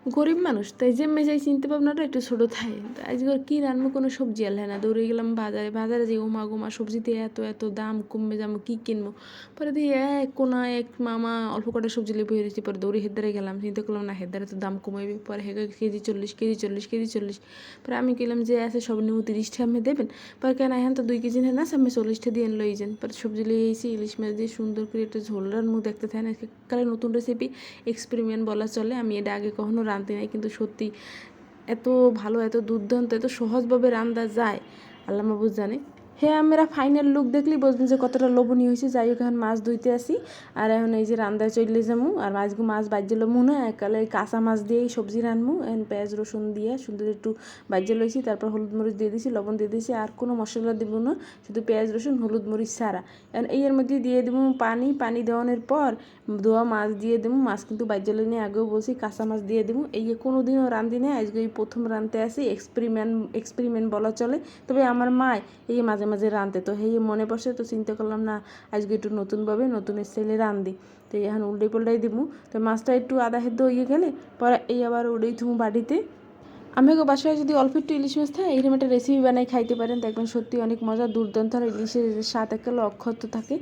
গরিব মানুষ তাই যে মেজাই চিন্তা ভাবনাটা একটু ছোটো থাকে। আজকে কী রান্না কোনো সবজি আনলে না, দৌড়ে গেলাম বাজারে যে ওমা গোমা সবজিতে এত এত দাম, কমবে যাবো কী কিনবো। পরে দিয়ে এক কোনা এক মামা অল্প কটা সবজি লেবু হয়ে পরে দৌড়ে হেদারে গেলাম, চিন্তা করলাম না হেদারে তো দাম কমাইবে। পরে হেগে কেজি 40, কেজি 40, কেজি 40। পরে আমি কইলাম যে আছে সব নিউ 30 টাকা দেবেন। পরে কেন এখন তো 2 কেজি নেন না, আমি 40 টাকা দিয়ে লই যান। পরে সবজি লিয়ে এসেছি, ইলিশ মাছ দিয়ে সুন্দর করে একটা ঝোলার মুখ দেখতে থাকে না, কালে নতুন রেসিপি এক্সপেরিমেন্ট বলা চলে। আমি এটা আগে কখনো রাঁধতে নাই, কিন্তু সত্যি এত ভালো, এত দুর্দান্ত, এত সহজভাবে রান্না যায় আল্লাহ মাবুদ জানে। হ্যাঁ, আমরা ফাইনাল লুক দেখলেই বুঝবেন যে কতটা লোভনীয় হয়েছে। যাই হোক, এখন মাছ ধুইতে আসি, আর এখন এই যে রান্নায় চলে যাবো। আর মাছ বাজ্যে লমু না, একালে কাঁচা মাছ দিয়েই সবজি রান্নবো। এখন পেঁয়াজ রসুন দিয়ে সুন্দর একটু বাজ্যে লইছি, তারপর হলুদ মরিচ দিয়ে দিয়েছি, লবণ দিয়ে দিয়েছি, আর কোনো মশলা দিব না, শুধু পেঁয়াজ রসুন হলুদ মরিচ ছাড়া। এখন এর মধ্যে দিয়ে দেবো পানি দেওয়ানোর পর ধোয়া মাছ দিয়ে দেবো। মাছ কিন্তু বাজ্যে লই নিয়ে আগেও বলছি, কাঁচা মাছ দিয়ে দেবো। এই কোনো দিনও রান্ধি না, আজকে এই প্রথম রাঁধতে আসি, এক্সপেরিমেন্ট বলা চলে। তবে আমার মায় এই মাঝে মাঝে রাঁধতে, তো এই মনে পড়ছে, তো চিন্তা করলাম না আজকে একটু নতুনভাবে নতুন স্টাইলে রাঁধি। তো এখন উল্টে পাল্টাই দিব। তো মাছটা একটু আধা সেদ্ধ হয়ে গেলে পরে এই আবার উড়েই থুমু বাড়িতে। আমাকে বাসায় যদি অল্প একটু ইলিশ মাছ থাকে, এইরকম একটা রেসিপি বানাই খাইতে পারেন, দেখবেন সত্যি অনেক মজা, দুর্দান্ত। আর ইলিশের স্বাদ একেবারে অক্ষত থাকে।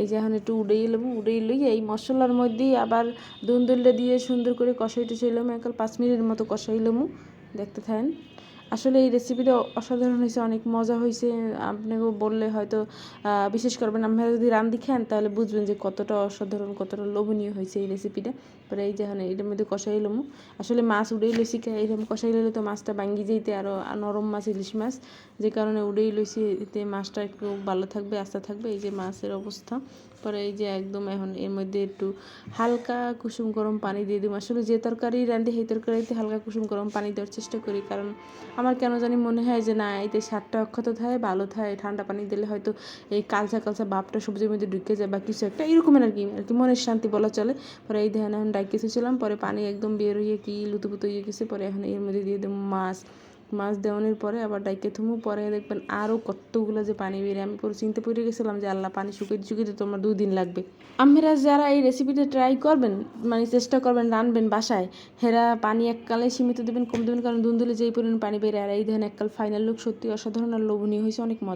এই যে এখন একটু উড়েই লই এই মশলার মধ্যে আবার দুন্দুলটা দিয়ে সুন্দর করে কষাই টষাই লমু, 5 মিনিটের মতো কষাই লমু, দেখতে থাকেন। আসলে এই রেসিপিটা অসাধারণ হয়েছে, অনেক মজা হয়েছে। আপনাকেও বললে হয়তো বিশেষ করবেন, আপনারা যদি রান্ধি খান তাহলে বুঝবেন যে কতটা অসাধারণ, কতটা লোভনীয় হয়েছে এই রেসিপিটা। পরে এই যে এখন এটার মধ্যে কষাই লমু। আসলে মাছ উড়েই লইছি, এরকম কষাই লইলে তো মাছটা ভাঙ্গি যেতে, আরও নরম মাছ, ইলিশ মাছ, যে কারণে উড়েই লইছি, এতে মাছটা একটু ভালো থাকবে, আস্তে থাকবে। এই যে মাছের অবস্থা। পরে এই যে একদম এখন এর মধ্যে একটু হালকা কুসুম গরম পানি দিয়ে দিব। আসলে যে তরকারি রাঁধি সেই তরকারিতে হালকা কুসুম গরম পানি দেওয়ার চেষ্টা করি, কারণ আমার কেন জানি মনে হয় যে না, এতে স্বাদটা অক্ষত থাকে, ভালো থাকে। ঠান্ডা পানি দিলে হয়তো এই কালচা ভাবটা সবজির মধ্যে ঢুকে যায় বা কিছু একটা এরকমের আর কি মনের শান্তি বলা চলে। পরে এই ধ্যান এখন ডাইকেছিলাম, পরে পানি একদম বের হয়ে কি লুতুপুতু হয়ে গেছে। পরে এখন এর মধ্যে দিয়ে দেবো মাছ দেওয়ানোর পরে আবার ডাইকে থুমু। পরে দেখবেন আরও কতগুলো যে পানি বেরিয়ে, আমি পুরো চিন্তা পড়ে গেছিলাম যে আল্লাহ, পানি শুকিয়ে তোমার 2 দিন লাগবে। আপনারা যারা এই রেসিপিটা ট্রাই করবেন, মানে চেষ্টা করবেন রানবেন বাসায়, হেরা পানি এককালে সীমিত দেবেন, কম দেবেন, কারণ দুন্দুলে যেই পরিমাণ পানি বেড়ে। আর এই দেখেন এককাল ফাইনাল লুক সত্যি অসাধারণ আর লোভনীয় হয়েছে, অনেক মজা।